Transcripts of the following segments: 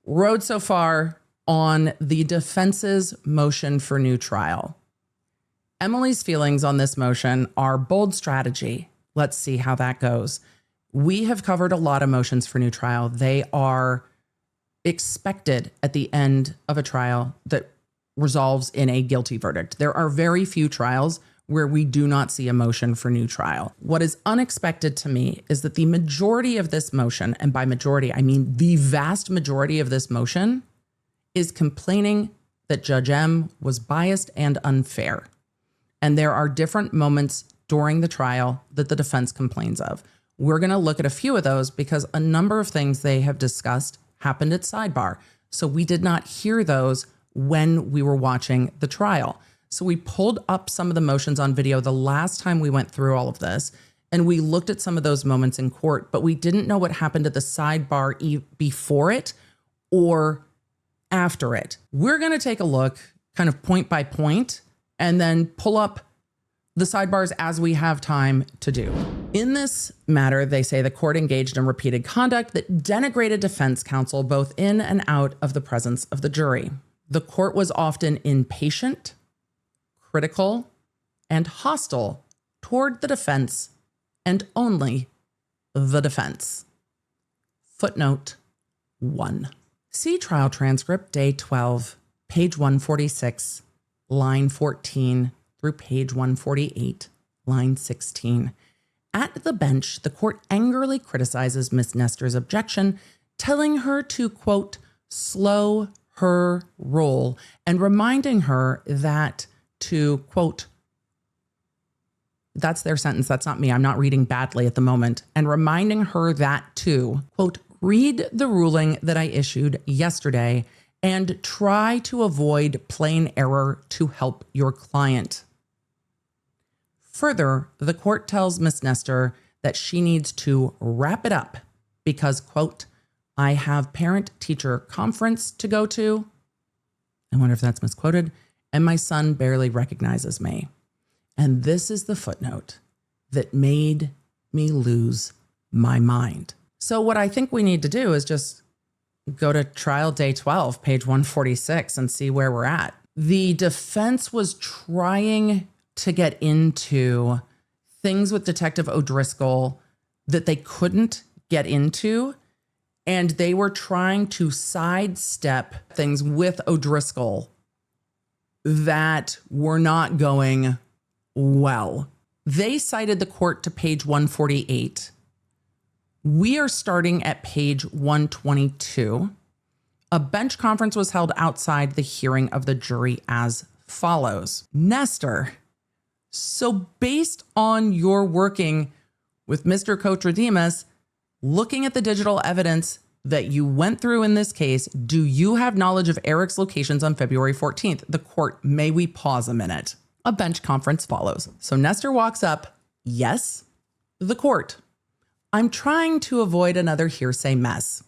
Road so far on the defense's motion for new trial. Emily's feelings on this motion are bold strategy. Let's see how that goes. We have covered a lot of motions for new trial. They are expected at the end of a trial that resolves in a guilty verdict. There are very few trials where we do not see a motion for new trial. What is unexpected to me is that the majority of this motion, and by majority, I mean the vast majority of this motion, is complaining that Judge M was biased and unfair. And there are different moments during the trial that the defense complains of. We're going to look at a few of those because a number of things they have discussed happened at Sidebar. So we did not hear those when we were watching the trial. So we pulled up some of the motions on video the last time we went through all of this, and we looked at some of those moments in court, but we didn't know what happened at the Sidebar before it or after it. We're going to take a look kind of point by point and then pull up the sidebars as we have time to do. In this matter, they say the court engaged in repeated conduct that denigrated defense counsel both in and out of the presence of the jury. The court was often impatient, critical, and hostile toward the defense and only the defense. Footnote 1. See trial transcript, day 12, page 146, line 14 through page 148, line 16. At the bench, the court angrily criticizes Ms. Nestor's objection, telling her to, quote, slow her roll and reminding her that to, quote, that's their sentence, that's not me, I'm not reading badly at the moment, and reminding her that to, quote, read the ruling that I issued yesterday and try to avoid plain error to help your client. Further, the court tells Ms. Nestor that she needs to wrap it up because, quote, I have parent-teacher conference to go to. I wonder if that's misquoted. And my son barely recognizes me. And this is the footnote that made me lose my mind. So what I think we need to do is just go to trial day 12, page 146, and see where we're at. The defense was trying to get into things with Detective O'Driscoll that they couldn't get into, and they were trying to sidestep things with O'Driscoll that were not going well. They cited the court to page 148. We are starting at page 122. A bench conference was held outside the hearing of the jury as follows. Nestor, so based on your working with Mr. Koutradimos, looking at the digital evidence that you went through in this case, do you have knowledge of Eric's locations on February 14th? The court, may we pause a minute? A bench conference follows. So Nestor walks up. Yes, the court. I'm trying to avoid another hearsay mess.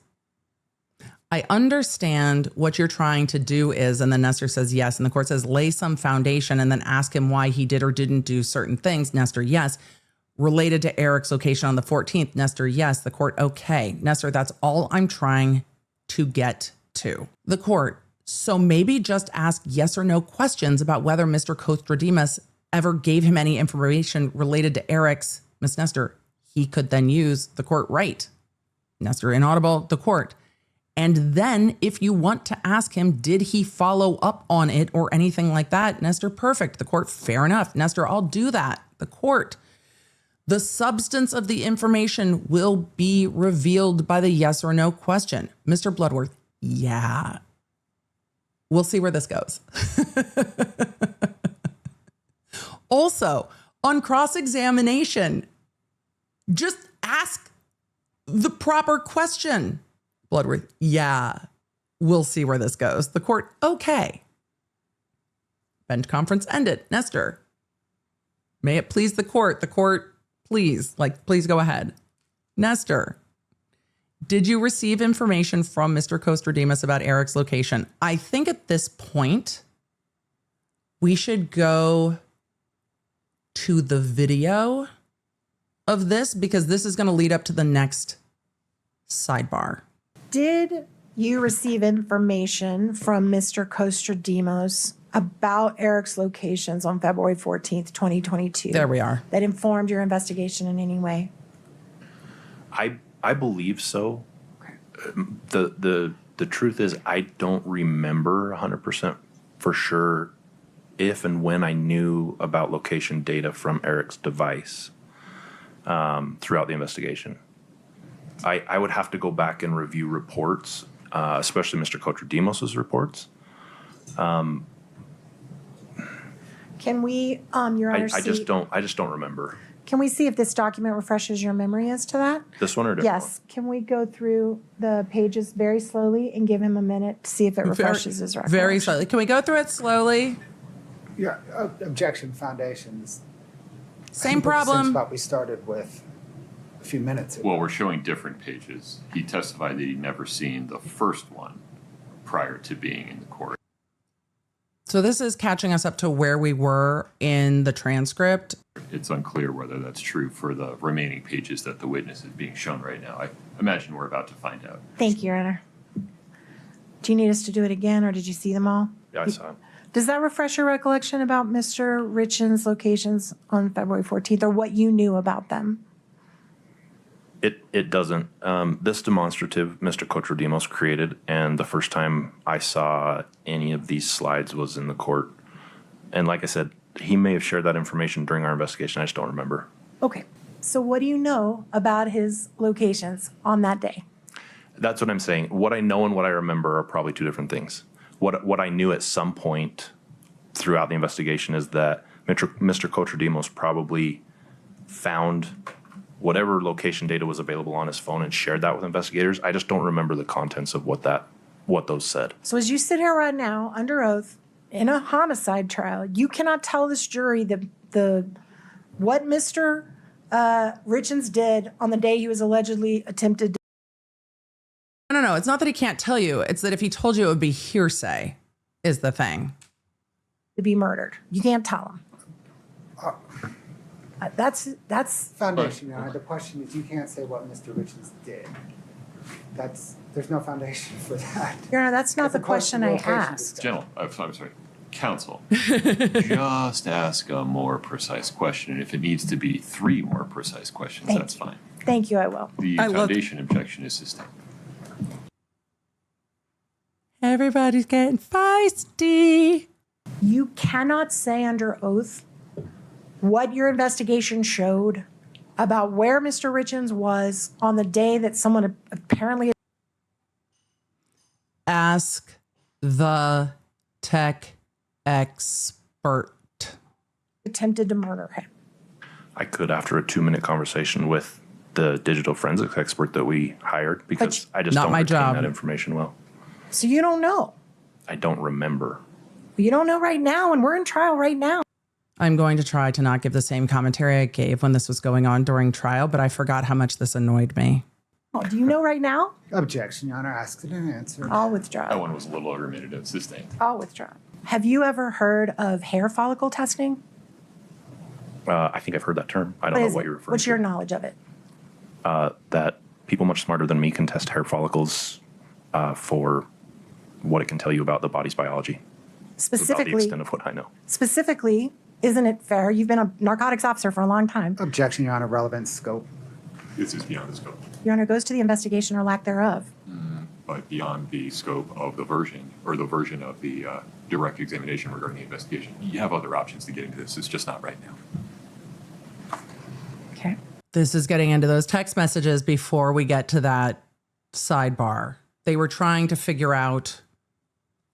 I understand what you're trying to do is, and then Nestor says yes, and the court says lay some foundation and then ask him why he did or didn't do certain things. Nestor, yes. Related to Eric's location on the 14th. Nestor, yes. The court, okay. Nestor, that's all I'm trying to get to. The court, so maybe just ask yes or no questions about whether Mr. Koutradimos ever gave him any information related to Eric's. Miss Nestor, he could then use the court, right? Nestor, inaudible, the court. And then if you want to ask him, did he follow up on it or anything like that? Nestor, perfect. The court, fair enough. Nestor, I'll do that. The court. The substance of the information will be revealed by the yes or no question. Mr. Bloodworth, yeah. We'll see where this goes. Also, on cross-examination, just ask the proper question. Bloodworth, yeah. We'll see where this goes. The court, okay. Bench conference ended. Nestor, may it please the court, please go ahead. Nestor, did you receive information from Mr. Koutradimos about Eric's location? I think at this point, we should go to the video of this because this is going to lead up to the next sidebar. Did you receive information from Mr. Kostradimos about Eric's locations on February 14th, 2022. There we are. That informed your investigation in any way? I believe so. The truth is I don't remember 100% for sure if and when I knew about location data from Eric's device throughout the investigation. I would have to go back and review reports, especially Mr. Kostradimos' reports. Can we, Your Honor, I just don't remember. Can we see if this document refreshes your memory as to that? This one or different Yes. Can we go through the pages very slowly and give him a minute to see if it refreshes his recollection? Very slowly. Can we go through it slowly? Yeah, objection foundations. Same We're at the problem. Same spot we started with a few minutes ago. Well, we're showing different pages. He testified that he'd never seen the first one prior to being in the court. So this is catching us up to where we were in the transcript. It's unclear whether that's true for the remaining pages that the witness is being shown right now. I imagine we're about to find out. Thank you, Your Honor. Do you need us to do it again, or did you see them all? Yeah, I saw it. Does that refresh your recollection about Mr. Richins' locations on February 14th, or what you knew about them? It doesn't. This demonstrative Mr. Kostradimos created, and the first time I saw any of these slides was in the court. And like I said, he may have shared that information during our investigation. I just don't remember. Okay. So what do you know about his locations on that day? That's what I'm saying. What I know and what I remember are probably two different things. What I knew at some point throughout the investigation is that Mr. Kostradimos probably found whatever location data was available on his phone and shared that with investigators. I just don't remember the contents of what those said. So as you sit here right now under oath in a homicide trial, you cannot tell this jury what Mr. Richins did on the day he was allegedly attempted to. No. It's not that he can't tell you. It's that if he told you, it would be hearsay is the thing. To be murdered. You can't tell him. That's Foundation, Your Honor. The question is, you can't say what Mr. Richins did. There's no foundation for that. Your Honor, that's not the question I asked. I'm sorry, counsel. Just ask a more precise question, and if it needs to be 3 more precise questions, that's fine. Thank you, I will. The foundation objection is sustained. Everybody's getting feisty. You cannot say under oath what your investigation showed about where Mr. Richins was on the day that someone apparently Ask the tech expert. attempted to murder him. I could after a 2-minute conversation with the digital forensics expert that we hired because I just Not don't my retain job. that information well. So you don't know. I don't remember. You don't know right now, and we're in trial right now. I'm going to try to not give the same commentary I gave when this was going on during trial, but I forgot how much this annoyed me. Oh, do you know right now? Objection, Your Honor. Asked it and answered. I'll That withdraw. one was a little over-minute. Sustained. I'll withdraw. Have you ever heard of hair follicle testing? I think I've heard that term. I don't What know is what it? you're referring What's to. your knowledge of it? That people much smarter than me can test hair follicles for what it can tell you about the body's biology. About the Specifically, extent of what I know. isn't it fair? You've been a narcotics officer for a long time. Objection, Your Honor. Relevant scope. This is beyond the scope, Your Honor, goes to the investigation or lack thereof. but beyond the scope of the version of the direct examination regarding the investigation. You have other options to get into this. It's just not right now. Okay. This is getting into those text messages before we get to that sidebar. They were trying to figure out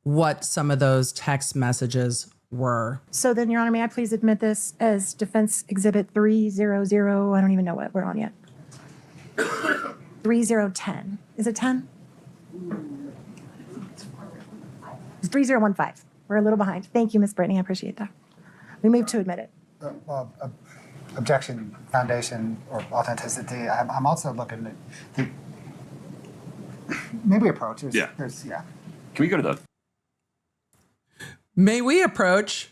what some of those text messages were. So then, Your Honor, may I please admit this as Defense Exhibit 300? I don't even know what we're on yet. 3010. Is it 10? It's 3015. We're a little behind. Thank you, Ms. Brittany. I appreciate that. We move to admit it. Objection, foundation, or authenticity. I'm also looking at maybe approach. Yeah. Yeah. Can we go to the May we approach?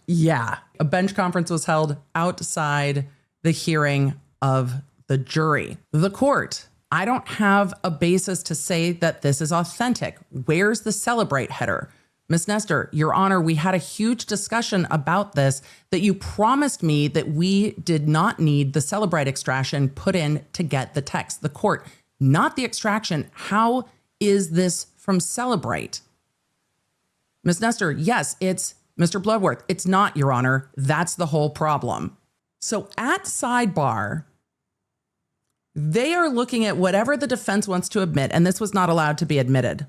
Yeah. A bench conference was held outside the hearing of the jury. The court I don't have a basis to say that this is authentic. Where's the celebrate header? Ms. Nestor, Your Honor, we had a huge discussion about this, that you promised me that we did not need the celebrate extraction put in to get the text. The court, not the extraction. How is this from celebrate? Ms. Nestor, yes, it's Mr. Bloodworth. It's not, Your Honor. That's the whole problem. So at sidebar, they are looking at whatever the defense wants to admit, and this was not allowed to be admitted.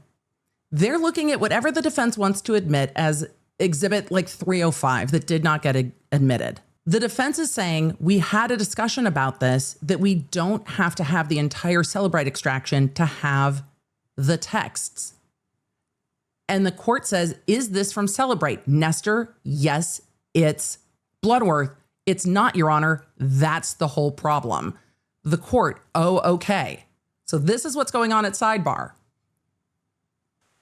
They're looking at whatever the defense wants to admit as exhibit like 305 that did not get admitted. The defense is saying we had a discussion about this, that we don't have to have the entire celebrate extraction to have the texts. And the court says, is this from celebrate? Nestor, yes, it's Bloodworth. It's not, Your Honor. That's the whole problem. The court, oh, okay. So this is what's going on at sidebar.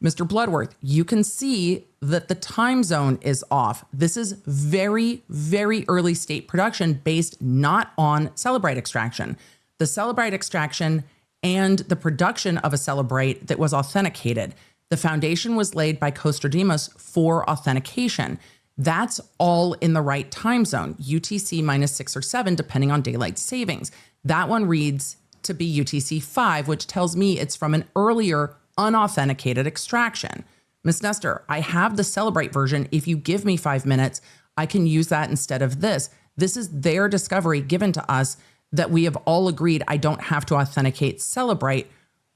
Mr. Bloodworth, you can see that the time zone is off. This is very, very early state production based not on celebrate extraction. The celebrate extraction and the production of a celebrate that was authenticated. The foundation was laid by Costardimos for authentication. That's all in the right time zone, UTC -6 or 7, depending on daylight savings. That one reads to be UTC 5, which tells me it's from an earlier unauthenticated extraction. Ms. Nestor, I have the celebrate version. If you give me 5 minutes, I can use that instead of this. This is their discovery given to us that we have all agreed I don't have to authenticate celebrate.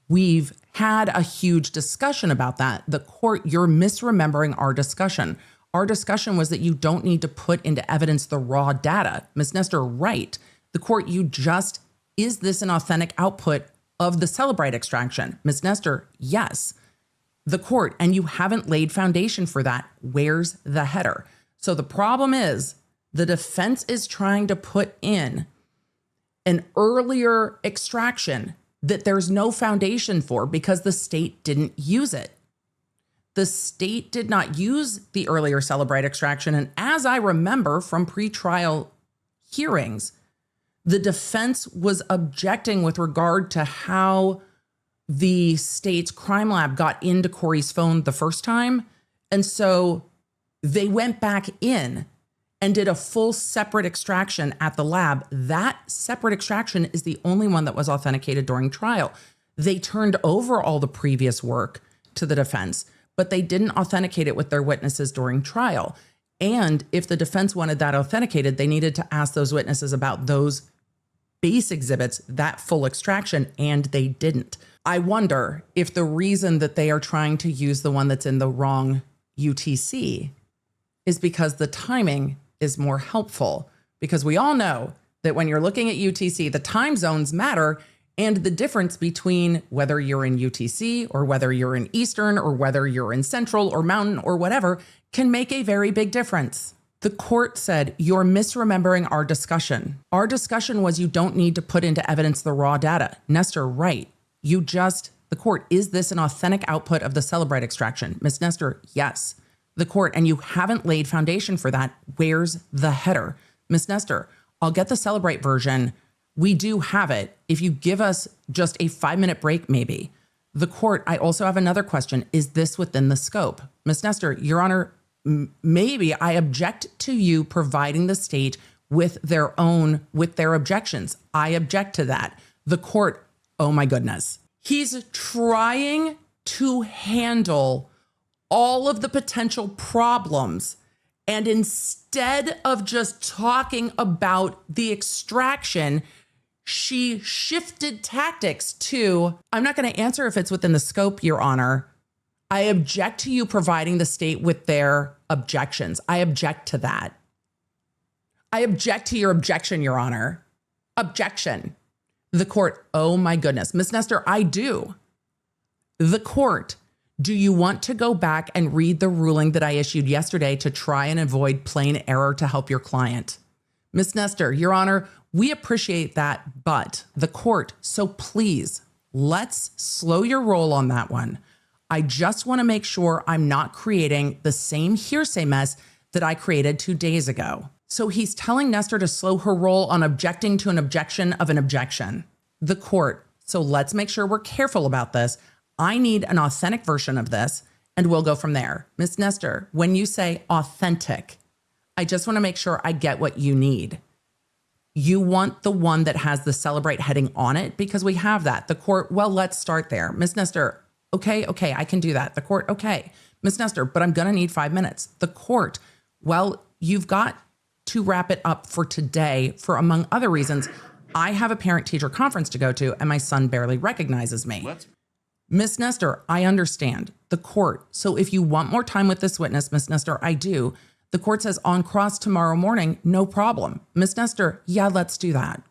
We've had a huge discussion about that. The court, you're misremembering our discussion. Our discussion was that you don't need to put into evidence the raw data. Ms. Nestor, right. The court, is this an authentic output of the celebrate extraction? Ms. Nestor, yes. The court, and you haven't laid foundation for that. Where's the header? So the problem is the defense is trying to put in an earlier extraction that there's no foundation for because the state didn't use it. The state did not use the earlier celebrate extraction. And as I remember from pretrial hearings, the defense was objecting with regard to how the state's crime lab got into Kouri's phone the first time. And so they went back in and did a full separate extraction at the lab. That separate extraction is the only one that was authenticated during trial. They turned over all the previous work to the defense, but they didn't authenticate it with their witnesses during trial. And if the defense wanted that authenticated, they needed to ask those witnesses about those base exhibits, that full extraction, and they didn't. I wonder if the reason that they are trying to use the one that's in the wrong UTC is because the timing is more helpful. Because we all know that when you're looking at UTC, the time zones matter, and the difference between whether you're in UTC or whether you're in Eastern or whether you're in Central or Mountain or whatever can make a very big difference. The court said, you're misremembering our discussion. Our discussion was you don't need to put into evidence the raw data. Nestor, right. The court, is this an authentic output of the celebrate extraction? Ms. Nestor, yes. The court, and you haven't laid foundation for that. Where's the header? Ms. Nestor, I'll get the celebrate version. We do have it. If you give us just a 5-minute break, maybe. The court, I also have another question. Is this within the scope? Ms. Nestor, Your Honor, maybe I object to you providing the state with their objections. I object to that. The court, oh my goodness. He's trying to handle all of the potential problems. And instead of just talking about the extraction, she shifted tactics to, I'm not going to answer if it's within the scope, Your Honor. I object to you providing the state with their objections. I object to that. I object to your objection, Your Honor. Objection. The court, oh my goodness. Ms. Nestor, I do. The court, do you want to go back and read the ruling that I issued yesterday to try and avoid plain error to help your client? Ms. Nestor, Your Honor, we appreciate that, but the court, so please, let's slow your roll on that one. I just want to make sure I'm not creating the same hearsay mess that I created 2 days ago. So he's telling Nestor to slow her roll on objecting to an objection of an objection. The court, So let's make sure we're careful about this. I need an authentic version of this, and we'll go from there. Ms. Nestor, when you say authentic, I just want to make sure I get what you need. You want the one that has the celebrate heading on it because we have that. The court, well, let's start there. Ms. Nestor, okay, I can do that. The court, okay. Ms. Nestor, but I'm going to need 5 minutes. The court, well, you've got to wrap it up for today for, among other reasons, I have a parent-teacher conference to go to and my son barely recognizes me. Ms. Nestor, I understand. The court, so if you want more time with this witness, Ms. Nestor, I do. The court says on cross tomorrow morning, no problem. Ms. Nestor, yeah, let's do that.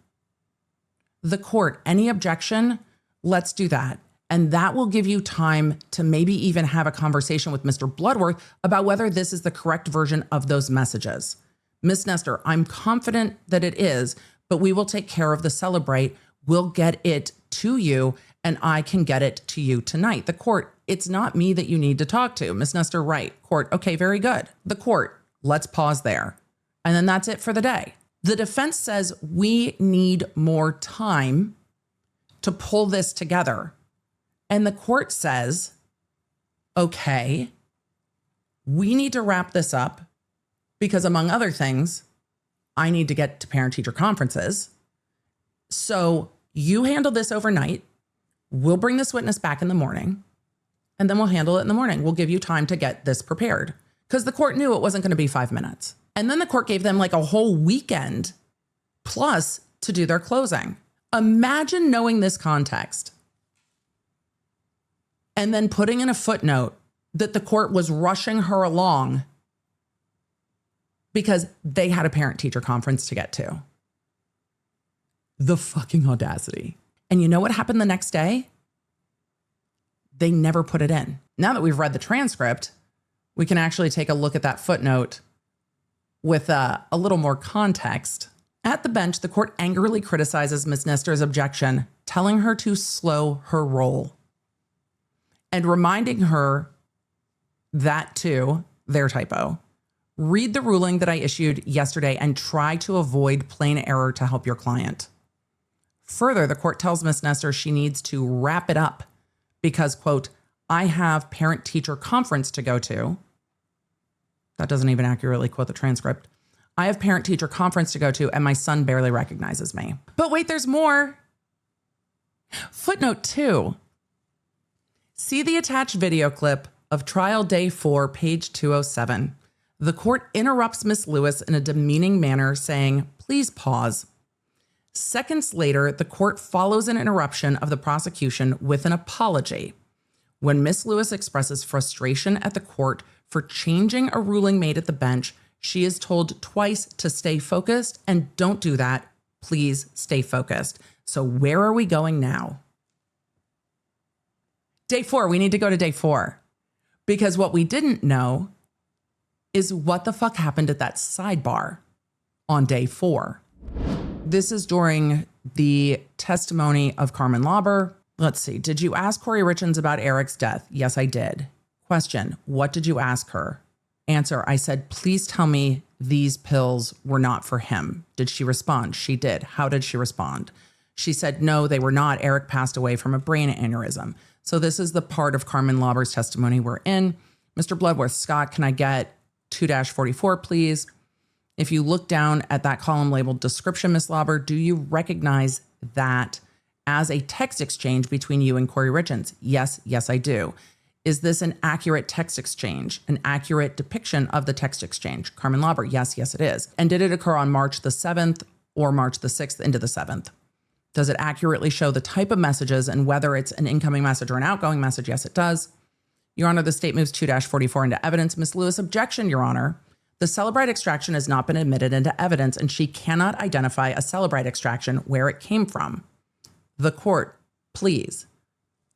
The court, any objection? Let's do that. And that will give you time to maybe even have a conversation with Mr. Bloodworth about whether this is the correct version of those messages. Ms. Nestor, I'm confident that it is, but we will take care of the celebrate. We'll get it to you and I can get it to you tonight. The court, it's not me that you need to talk to. Ms. Nestor, right. Court, okay, very good. The court, let's pause there. And then that's it for the day. The defense says we need more time to pull this together. And the court says, okay, we need to wrap this up because among other things, I need to get to parent-teacher conferences. So you handle this overnight. We'll bring this witness back in the morning and then we'll handle it in the morning. We'll give you time to get this prepared because the court knew it wasn't going to be 5 minutes. And then the court gave them like a whole weekend plus to do their closing. Imagine knowing this context and then putting in a footnote that the court was rushing her along because they had a parent-teacher conference to get to. The fucking audacity. And you know what happened the next day? They never put it in. Now that we've read the transcript, we can actually take a look at that footnote with a little more context. At the bench, the court angrily criticizes Ms. Nestor's objection, telling her to slow her roll and reminding her that too, their typo. Read the ruling that I issued yesterday and try to avoid plain error to help your client. Further, the court tells Ms. Nestor she needs to wrap it up because, quote, I have parent-teacher conference to go to. That doesn't even accurately quote the transcript. I have parent-teacher conference to go to and my son barely recognizes me. But wait, there's more. Footnote 2. See the attached video clip of trial day 4, page 207. The court interrupts Miss Lewis in a demeaning manner, saying, please pause. Seconds later, the court follows an interruption of the prosecution with an apology. When Miss Lewis expresses frustration at the court for changing a ruling made at the bench, she is told twice to stay focused and don't do that. Please stay focused. So where are we going now? Day 4, we need to go to day 4 because what we didn't know is what the fuck happened at that sidebar on day 4. This is during the testimony of Carmen Lauber. Let's see. Did you ask Kouri Richins about Eric's death? Yes, I did. Question. What did you ask her? Answer. I said, please tell me these pills were not for him. Did she respond? She did. How did she respond? She said, no, they were not. Eric passed away from a brain aneurysm. So this is the part of Carmen Lauber's testimony we're in. Mr. Bloodworth, Scott, can I get 2-44, please? If you look down at that column labeled description, Ms. Lauber, do you recognize that as a text exchange between you and Kouri Richins? Yes, I do. Is this an accurate text exchange, an accurate depiction of the text exchange? Carmen Lauber, yes, it is. And did it occur on March the 7th or March the 6th into the 7th? Does it accurately show the type of messages and whether it's an incoming message or an outgoing message? Yes, it does. Your Honor, the state moves 2-44 into evidence. Ms. Lewis, objection, Your Honor. The Celebrite extraction has not been admitted into evidence and she cannot identify a Celebrite extraction where it came from. The court, please.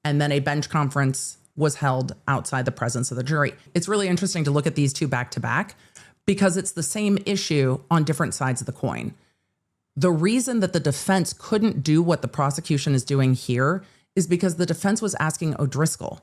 And then a bench conference was held outside the presence of the jury. It's really interesting to look at these two back to back because it's the same issue on different sides of the coin. The reason that the defense couldn't do what the prosecution is doing here is because the defense was asking O'Driscoll.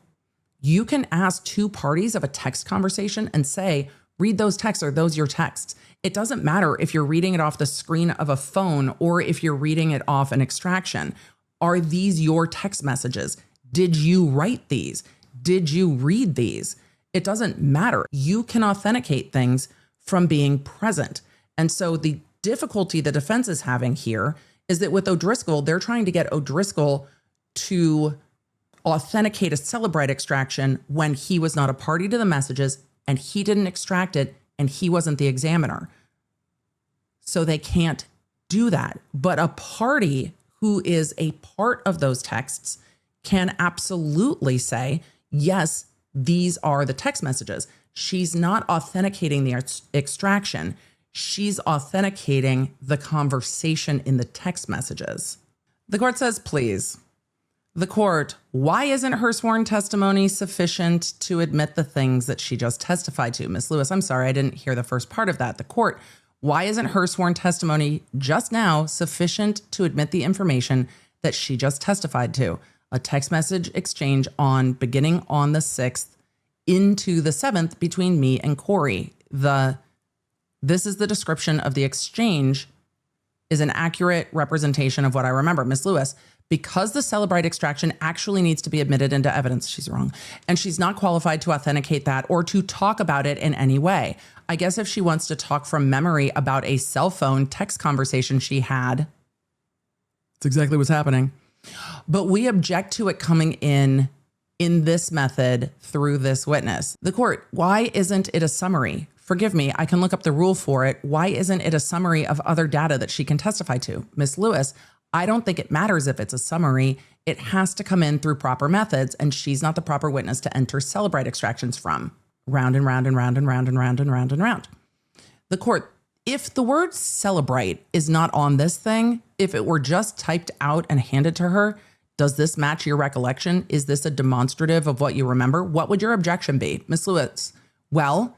You can ask two parties of a text conversation and say, read those texts, are those your texts? It doesn't matter if you're reading it off the screen of a phone or if you're reading it off an extraction. Are these your text messages? Did you write these? Did you read these? It doesn't matter. You can authenticate things from being present. And so the difficulty the defense is having here is that with O'Driscoll, they're trying to get O'Driscoll to authenticate a Celebrite extraction when he was not a party to the messages and he didn't extract it and he wasn't the examiner. So they can't do that. But a party who is a part of those texts can absolutely say, yes, these are the text messages. She's not authenticating the extraction. She's authenticating the conversation in the text messages. The court says, please. The court, why isn't her sworn testimony sufficient to admit the things that she just testified to? Ms. Lewis, I'm sorry, I didn't hear the first part of that. The court, why isn't her sworn testimony just now sufficient to admit the information that she just testified to? A text message exchange beginning on the 6th into the 7th between me and Kouri. This is the description of the exchange is an accurate representation of what I remember. Ms. Lewis, because the Celebrite extraction actually needs to be admitted into evidence, she's wrong. And she's not qualified to authenticate that or to talk about it in any way. I guess if she wants to talk from memory about a cell phone text conversation she had, that's exactly what's happening. But we object to it coming in this method through this witness. The court, why isn't it a summary? Forgive me, I can look up the rule for it. Why isn't it a summary of other data that she can testify to? Ms. Lewis, I don't think it matters if it's a summary. It has to come in through proper methods, and she's not the proper witness to enter Celebrite extractions from. Round and round and round and round and round and round and round. The court, if the word Celebrite is not on this thing, if it were just typed out and handed to her, does this match your recollection? Is this a demonstrative of what you remember? What would your objection be? Ms. Lewis, well,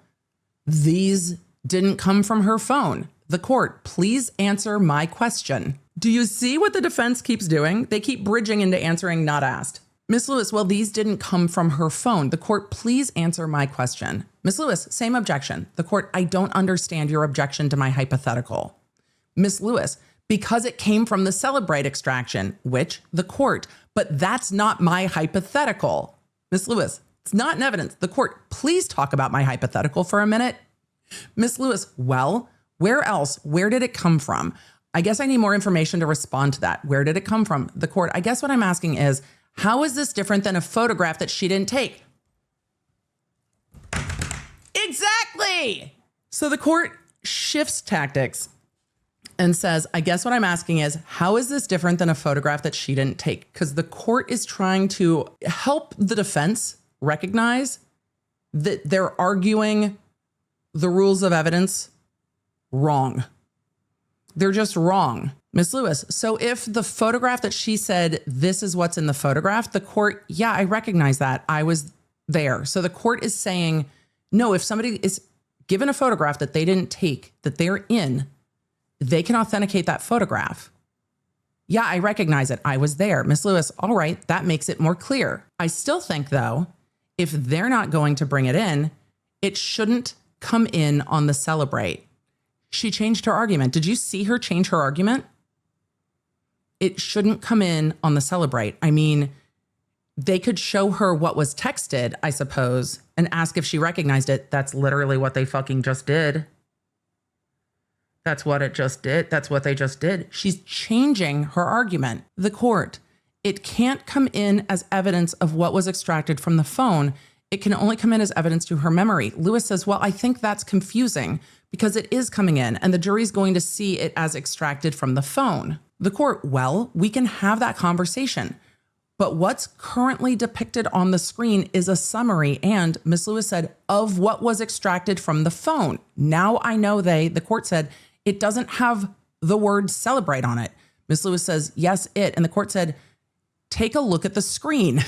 these didn't come from her phone. The court, please answer my question. Do you see what the defense keeps doing? They keep bridging into answering not asked. Ms. Lewis, well, these didn't come from her phone. The court, please answer my question. Ms. Lewis, same objection. The court, I don't understand your objection to my hypothetical. Ms. Lewis, because it came from the Celebrite extraction, which the court, but that's not my hypothetical. Ms. Lewis, it's not in evidence. The court, please talk about my hypothetical for a minute. Ms. Lewis, well, where else? Where did it come from? I guess I need more information to respond to that. Where did it come from? The court, I guess what I'm asking is, how is this different than a photograph that she didn't take? Exactly. So the court shifts tactics and says, I guess what I'm asking is, how is this different than a photograph that she didn't take? Because the court is trying to help the defense recognize that they're arguing the rules of evidence wrong. They're just wrong. Ms. Lewis, so if the photograph that she said, this is what's in the photograph, the court, yeah, I recognize that. I was there. So the court is saying, no, if somebody is given a photograph that they didn't take, that they're in, they can authenticate that photograph. Yeah, I recognize it. I was there. Ms. Lewis, all right, that makes it more clear. I still think, though, if they're not going to bring it in, it shouldn't come in on the Celebrate. She changed her argument. Did you see her change her argument? It shouldn't come in on the Celebrate. I mean, they could show her what was texted, I suppose, and ask if she recognized it. That's literally what they fucking just did. That's what it just did. That's what they just did. She's changing her argument. The court, it can't come in as evidence of what was extracted from the phone. It can only come in as evidence to her memory. Lewis says, well, I think that's confusing because it is coming in and the jury's going to see it as extracted from the phone. The court, well, we can have that conversation, but what's currently depicted on the screen is a summary and, Ms. Lewis said, of what was extracted from the phone. Now I know the court said, it doesn't have the word Celebrate on it. Ms. Lewis says, yes, it. And the court said, take a look at the screen.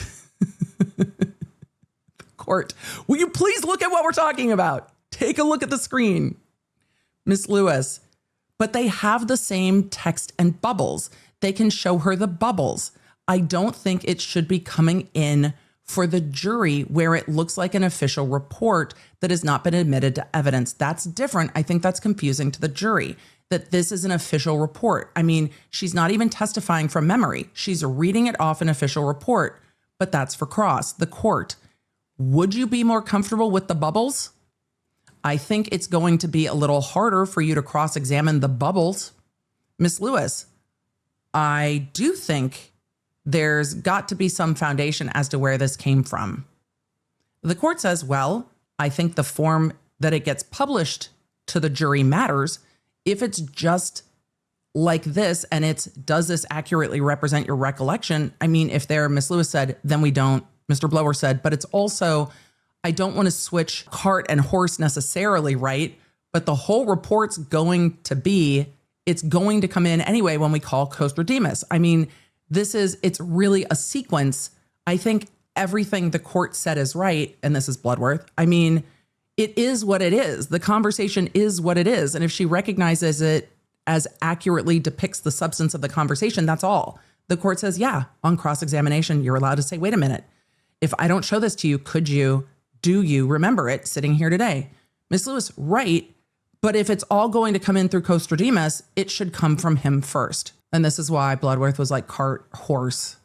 Court, will you please look at what we're talking about? Take a look at the screen. Ms. Lewis, but they have the same text and bubbles. They can show her the bubbles. I don't think it should be coming in for the jury where it looks like an official report that has not been admitted to evidence. That's different. I think that's confusing to the jury. that this is an official report. I mean, she's not even testifying from memory. She's reading it off an official report, but that's for cross. The court, would you be more comfortable with the bubbles? I think it's going to be a little harder for you to cross-examine the bubbles. Miss Lewis, I do think there's got to be some foundation as to where this came from. The court says, well, I think the form that it gets published to the jury matters. If it's just like this and it's, does this accurately represent your recollection? I mean, if there, Miss Lewis said, then we don't. Mr. Blower said, but it's also, I don't want to switch cart and horse necessarily, right? But the whole report's going to be, it's going to come in anyway when we call Costa Demas. I mean, it's really a sequence. I think everything the court said is right, and this is Bloodworth. I mean, it is what it is. The conversation is what it is. And if she recognizes it as accurately depicts the substance of the conversation, that's all. The court says, yeah, on cross-examination, you're allowed to say, wait a minute. If I don't show this to you, do you remember it sitting here today? Miss Lewis, right. But if it's all going to come in through Costa Demas, it should come from him first. And this is why Bloodworth was like cart, horse,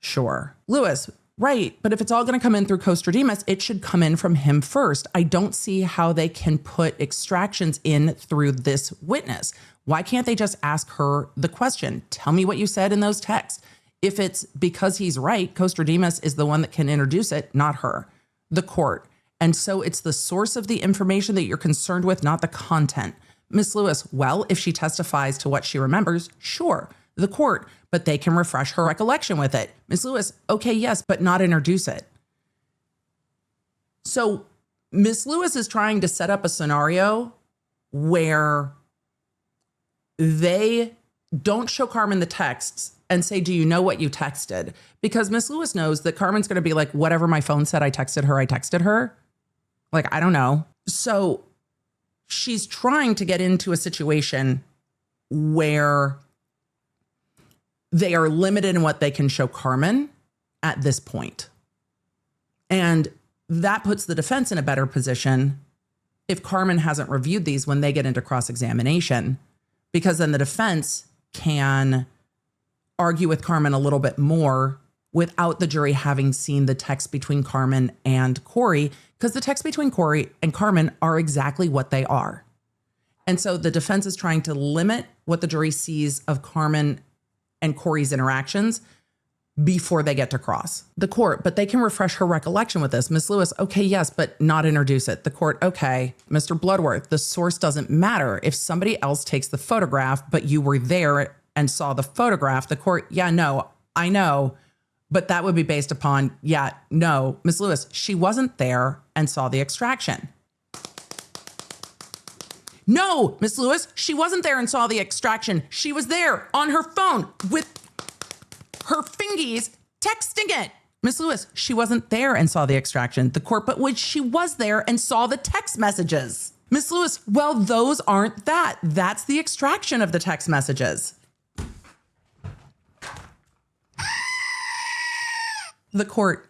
sure. Lewis, right. But if it's all going to come in through Costa Demas, it should come in from him first. I don't see how they can put extractions in through this witness. Why can't they just ask her the question? Tell me what you said in those texts. If it's because he's right, Costa Demas is the one that can introduce it, not her, the court. And so it's the source of the information that you're concerned with, not the content. Miss Lewis, well, if she testifies to what she remembers, sure, the court, but they can refresh her recollection with it. Miss Lewis, okay, yes, but not introduce it. So Miss Lewis is trying to set up a scenario where they don't show Carmen the texts and say, do you know what you texted? Because Miss Lewis knows that Carmen's going to be like, whatever my phone said, I texted her. Like, I don't know. So she's trying to get into a situation where they are limited in what they can show Carmen at this point. And that puts the defense in a better position if Carmen hasn't reviewed these when they get into cross-examination, because then the defense can argue with Carmen a little bit more without the jury having seen the text between Carmen and Kouri, because the text between Kouri and Carmen are exactly what they are. And so the defense is trying to limit what the jury sees of Carmen and Kouri's interactions before they get to cross the court, but they can refresh her recollection with this. Miss Lewis, okay, yes, but not introduce it. The court, okay, Mr. Bloodworth, the source doesn't matter. If somebody else takes the photograph, but you were there and saw the photograph, the court, yeah, no, I know, but that would be based upon, yeah, no, Miss Lewis, she wasn't there and saw the extraction. No, Miss Lewis, she wasn't there and saw the extraction. She was there on her phone with her fingies texting it. Miss Lewis, she wasn't there and saw the extraction. The court, but when she was there and saw the text messages. Miss Lewis, well, those aren't that. That's the extraction of the text messages. The court,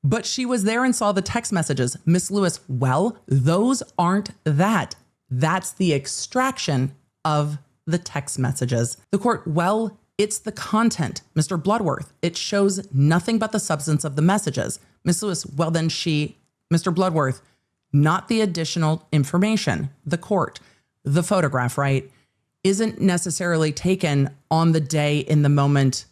but she was there and saw the text messages. Miss Lewis, well, those aren't that. That's the extraction of the text messages. The court, well, it's the content, Mr. Bloodworth. It shows nothing but the substance of the messages. Miss Lewis, well, then Mr. Bloodworth, not the additional information. The court, the photograph, right, isn't necessarily taken on the day in the moment,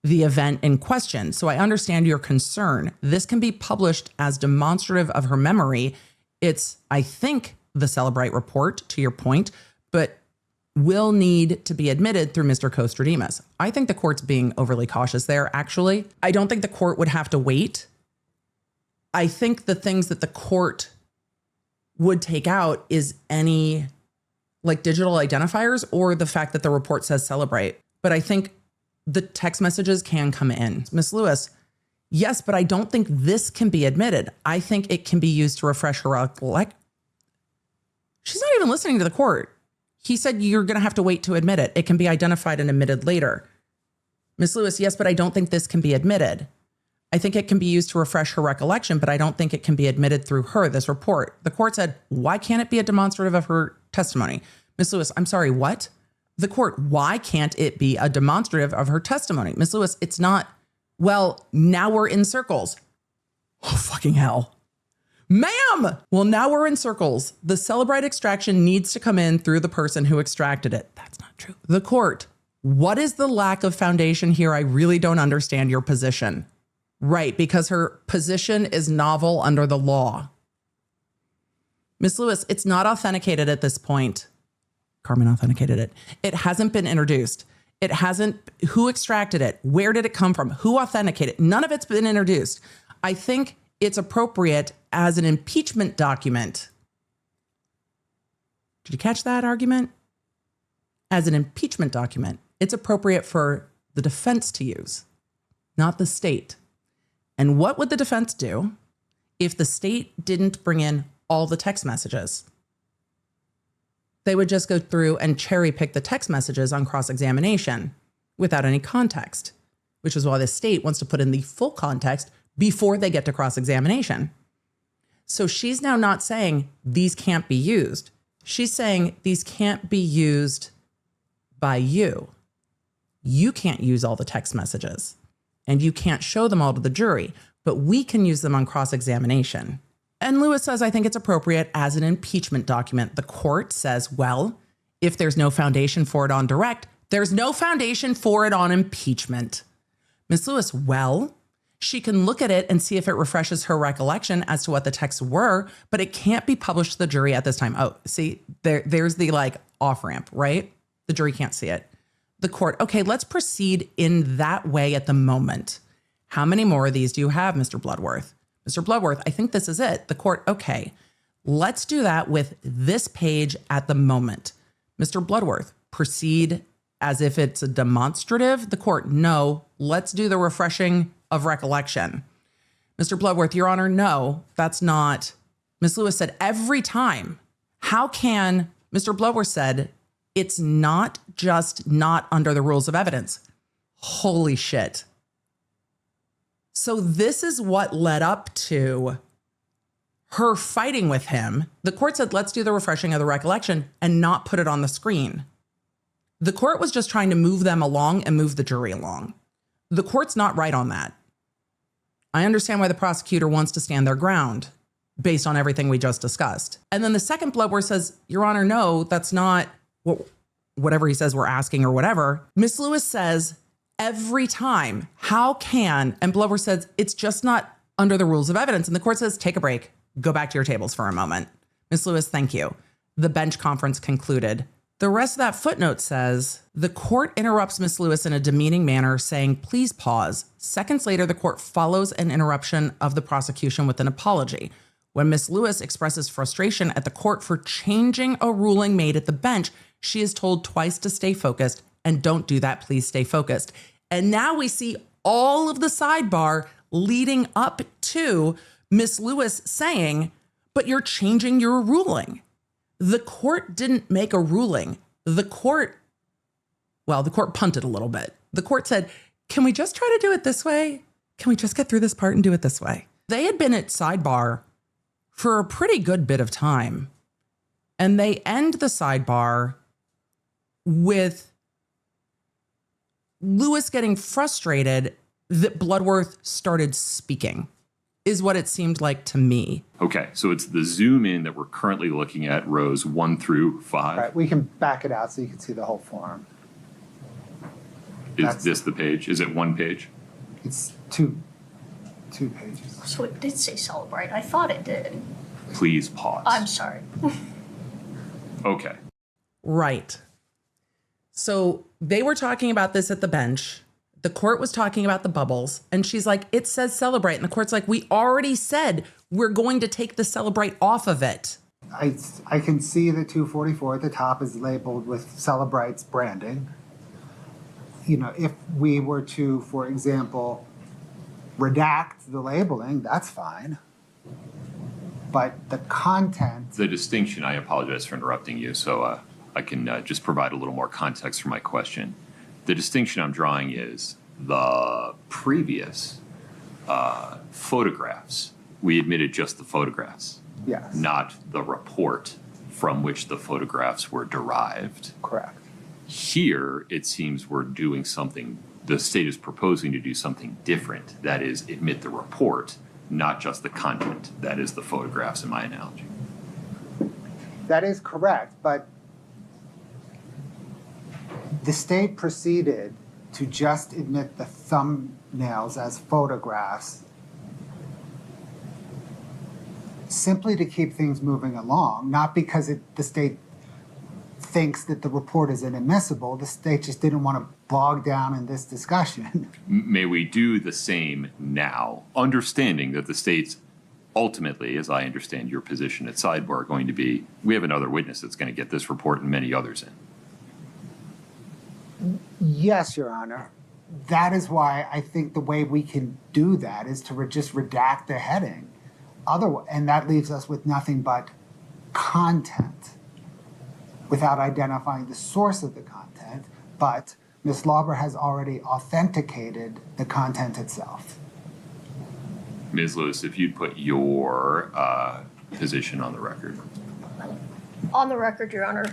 the event in question. So I understand your concern. This can be published as demonstrative of her memory. It's, I think, the Celebrate report, to your point, but will need to be admitted through Mr. Costa Demas. I think the court's being overly cautious there, actually. I don't think the court would have to wait. I think the things that the court would take out is any like digital identifiers or the fact that the report says Celebrate. But I think the text messages can come in. Miss Lewis, yes, but I don't think this can be admitted. I think it can be used to refresh her recollection. She's not even listening to the court. He said you're going to have to wait to admit it. It can be identified and admitted later. Miss Lewis, yes, but I don't think this can be admitted. I think it can be used to refresh her recollection, but I don't think it can be admitted through her, this report. The court said, why can't it be a demonstrative of her testimony? Ms. Lewis, I'm sorry, what? The court, why can't it be a demonstrative of her testimony? Ms. Lewis, it's not. Well, now we're in circles. Oh, fucking hell. Ma'am! Well, now we're in circles. The Celebrite extraction needs to come in through the person who extracted it. That's not true. The court, what is the lack of foundation here? I really don't understand your position. Right, because her position is novel under the law. Ms. Lewis, it's not authenticated at this point. Carmen authenticated it. It hasn't been introduced. It hasn't, who extracted it? Where did it come from? Who authenticated it? None of it's been introduced. I think it's appropriate as an impeachment document. Did you catch that argument? As an impeachment document, it's appropriate for the defense to use, not the state. And what would the defense do if the state didn't bring in all the text messages? They would just go through and cherry pick the text messages on cross-examination without any context, which is why the state wants to put in the full context before they get to cross-examination. So she's now not saying these can't be used. She's saying these can't be used by you. You can't use all the text messages and you can't show them all to the jury, but we can use them on cross-examination. And Lewis says, I think it's appropriate as an impeachment document. The court says, well, if there's no foundation for it on direct, there's no foundation for it on impeachment. Ms. Lewis, well, she can look at it and see if it refreshes her recollection as to what the texts were, but it can't be published to the jury at this time. Oh, see, there's the like off-ramp, right? The jury can't see it. The court, okay, let's proceed in that way at the moment. How many more of these do you have, Mr. Bloodworth? Mr. Bloodworth, I think this is it. The court, okay, let's do that with this page at the moment. Mr. Bloodworth, proceed as if it's a demonstrative. The court, no, let's do the refreshing of recollection. Mr. Bloodworth, Your Honor, no, that's not. Ms. Lewis said every time. How can, Mr. Bloodworth said, it's not just not under the rules of evidence. Holy shit. So this is what led up to her fighting with him. The court said, let's do the refreshing of the recollection and not put it on the screen. The court was just trying to move them along and move the jury along. The court's not right on that. I understand why the prosecutor wants to stand their ground based on everything we just discussed. And then the second Bloodworth says, Your Honor, no, that's not whatever he says we're asking or whatever. Ms. Lewis says, every time, how can, and Bloodworth says, it's just not under the rules of evidence. And the court says, take a break, go back to your tables for a moment. Ms. Lewis, thank you. The bench conference concluded. The rest of that footnote says, the court interrupts Ms. Lewis in a demeaning manner, saying, please pause. Seconds later, the court follows an interruption of the prosecution with an apology. When Ms. Lewis expresses frustration at the court for changing a ruling made at the bench, she is told twice to stay focused, and don't do that, please stay focused. And now we see all of the sidebar leading up to Ms. Lewis saying, but you're changing your ruling. The court didn't make a ruling. The court punted a little bit. The court said, can we just try to do it this way? Can we just get through this part and do it this way? They had been at sidebar for a pretty good bit of time. And they end the sidebar with Lewis getting frustrated that Bloodworth started speaking, is what it seemed like to me. Okay, so it's the zoom in that we're currently looking at, rows 1 through 5. Right, we can back it out so you can see the whole form. Is this the page? Is it one page? It's two pages. So it did say celebrate. I thought it did. Please pause. I'm sorry. Okay. Right. So they were talking about this at the bench. The court was talking about the bubbles. And she's like, it says celebrate. And the court's like, we already said we're going to take the celebrate off of it. I can see the 244 at the top is labeled with Celebrite's branding. You know, if we were to, for example, redact the labeling, that's fine. But the content... The distinction, I apologize for interrupting you, so I can just provide a little more context for my question. The distinction I'm drawing is the previous photographs. We admitted just the photographs, Yes. not the report from which the photographs were derived. Correct. Here, it seems we're doing something, the state is proposing to do something different. That is, admit the report, not just the content. That is the photographs in my analogy. That is correct, but the state proceeded to just admit the thumbnails as photographs simply to keep things moving along, not because the state thinks that the report is inadmissible. The state just didn't want to bog down in this discussion. May we do the same now, understanding that the state's ultimately, as I understand your position at Sidebar, going to be, we have another witness that's going to get this report and many others in. Yes, Your Honor. That is why I think the way we can do that is to just redact the heading. And that leaves us with nothing but content without identifying the source of the content. But Ms. Lauber has already authenticated the content itself. Ms. Lewis, if you'd put your position on the record. On the record, Your Honor,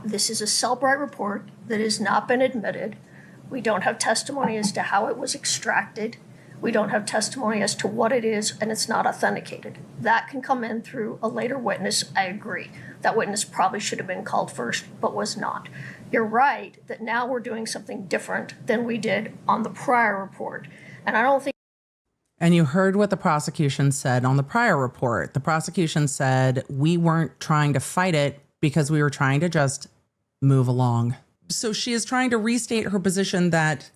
this is a Cellbrite report that has not been admitted. We don't have testimony as to how it was extracted. We don't have testimony as to what it is, and it's not authenticated. That can come in through a later witness, I agree. That witness probably should have been called first, but was not. You're right that now we're doing something different than we did on the prior report. And I don't think. And you heard what the prosecution said on the prior report. The prosecution said we weren't trying to fight it because we were trying to just move along. So she is trying to restate her position that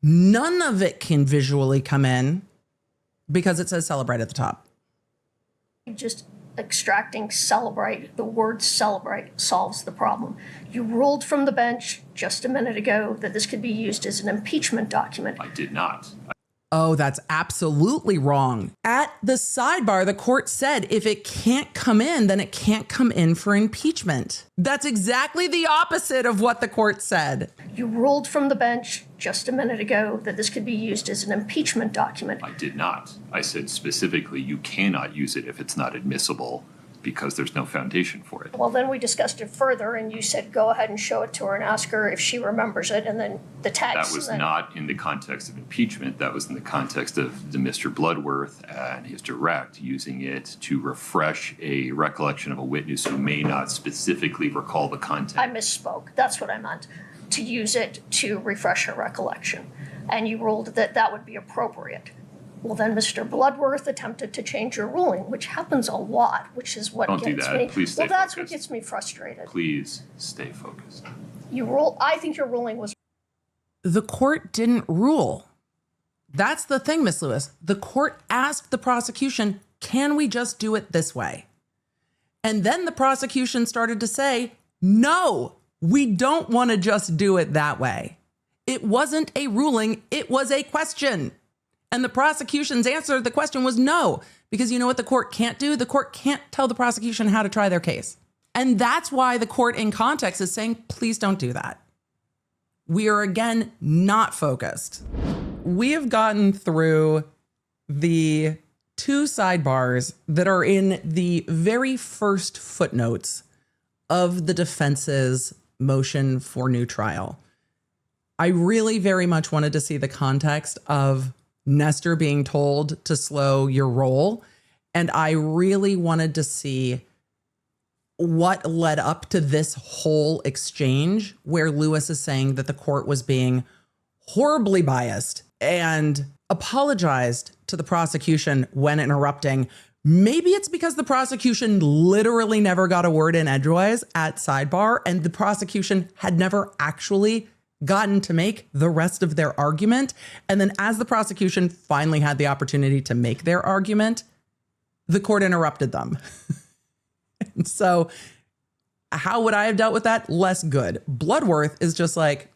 none of it can visually come in because it says Celebrate at the top. Just extracting Celebrate, the word Celebrate, solves the problem. You ruled from the bench just a minute ago that this could be used as an impeachment document. I did not. Oh, that's absolutely wrong. At the sidebar, the court said if it can't come in, then it can't come in for impeachment. That's exactly the opposite of what the court said. You ruled from the bench just a minute ago that this could be used as an impeachment document. I did not. I said specifically you cannot use it if it's not admissible because there's no foundation for it. Well, then we discussed it further, and you said go ahead and show it to her and ask her if she remembers it, and then the text. That was not in the context of impeachment. That was in the context of the Mr. Bloodworth and his direct using it to refresh a recollection of a witness who may not specifically recall the content. I misspoke. That's what I meant. To use it to refresh her recollection. And you ruled that that would be appropriate. Well, then Mr. Bloodworth attempted to change your ruling, which happens a lot, which is what Don't do gets that. me. Please stay well, that's what focused. gets me frustrated. Please stay focused. I think your ruling was. The court didn't rule. That's the thing, Miss Lewis. The court asked the prosecution, can we just do it this way? And then the prosecution started to say, no, we don't want to just do it that way. It wasn't a ruling, it was a question. And the prosecution's answer to the question was no, because you know what the court can't do? The court can't tell the prosecution how to try their case. And that's why the court in context is saying, please don't do that. We are, again, not focused. We have gotten through the two sidebars that are in the very first footnotes of the defense's motion for new trial. I really very much wanted to see the context of Nestor being told to slow your roll. And I really wanted to see what led up to this whole exchange where Lewis is saying that the court was being horribly biased and apologized to the prosecution when interrupting. Maybe it's because the prosecution literally never got a word in edgewise at sidebar, and the prosecution had never actually gotten to make the rest of their argument. And then as the prosecution finally had the opportunity to make their argument, the court interrupted them. And so how would I have dealt with that? Less good. Bloodworth is just like,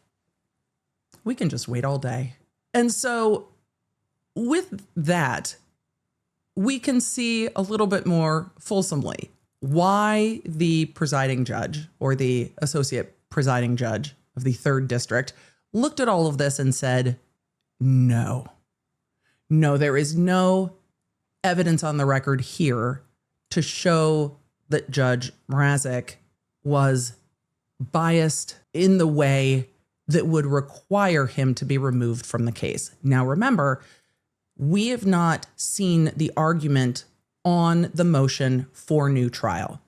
we can just wait all day. And so with that, we can see a little bit more fulsomely why the presiding judge or the associate presiding judge of the 3rd District looked at all of this and said, no, there is no evidence on the record here to show that Judge Mrazek was biased in the way that would require him to be removed from the case. Now, remember, we have not seen the argument on the motion for new trial.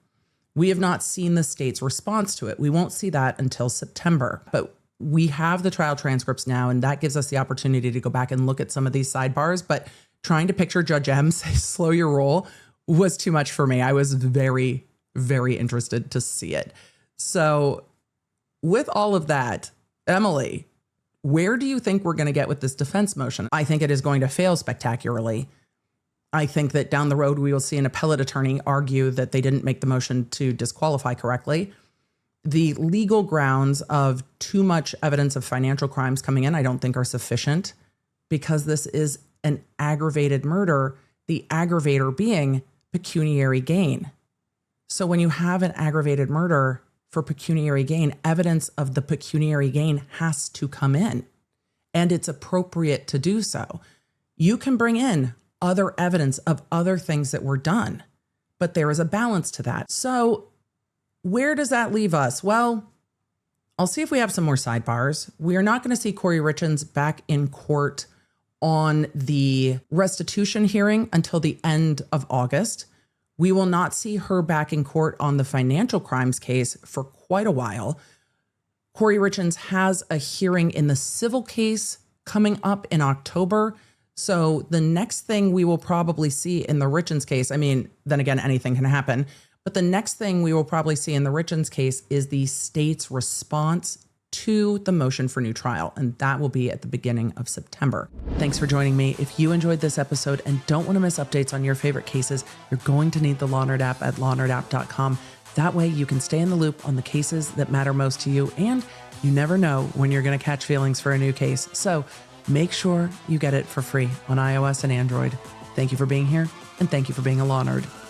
We have not seen the state's response to it. We won't see that until September, but we have the trial transcripts now, and that gives us the opportunity to go back and look at some of these sidebars. But trying to picture Judge M say, slow your roll, was too much for me. I was very, very interested to see it. So with all of that, Emily, where do you think we're going to get with this defense motion? I think it is going to fail spectacularly. I think that down the road, we will see an appellate attorney argue that they didn't make the motion to disqualify correctly. The legal grounds of too much evidence of financial crimes coming in, I don't think are sufficient, because this is an aggravated murder, the aggravator being pecuniary gain. So when you have an aggravated murder for pecuniary gain, evidence of the pecuniary gain has to come in, and it's appropriate to do so. You can bring in other evidence of other things that were done, but there is a balance to that. So where does that leave us? Well, I'll see if we have some more sidebars. We are not going to see Kouri Richins back in court on the restitution hearing until the end of August. We will not see her back in court on the financial crimes case for quite a while. Kouri Richins has a hearing in the civil case coming up in October. So the next thing we will probably see in the Richins case, I mean, then again, anything can happen, but the next thing we will probably see in the Richins case is the state's response to the motion for new trial, and that will be at the beginning of September. Thanks for joining me. If you enjoyed this episode and don't want to miss updates on your favorite cases, you're going to need the Law Nerd app at lawnerdapp.com. That way you can stay in the loop on the cases that matter most to you, and you never know when you're going to catch feelings for a new case. So make sure you get it for free on iOS and Android. Thank you for being here, and thank you for being a Law Nerd.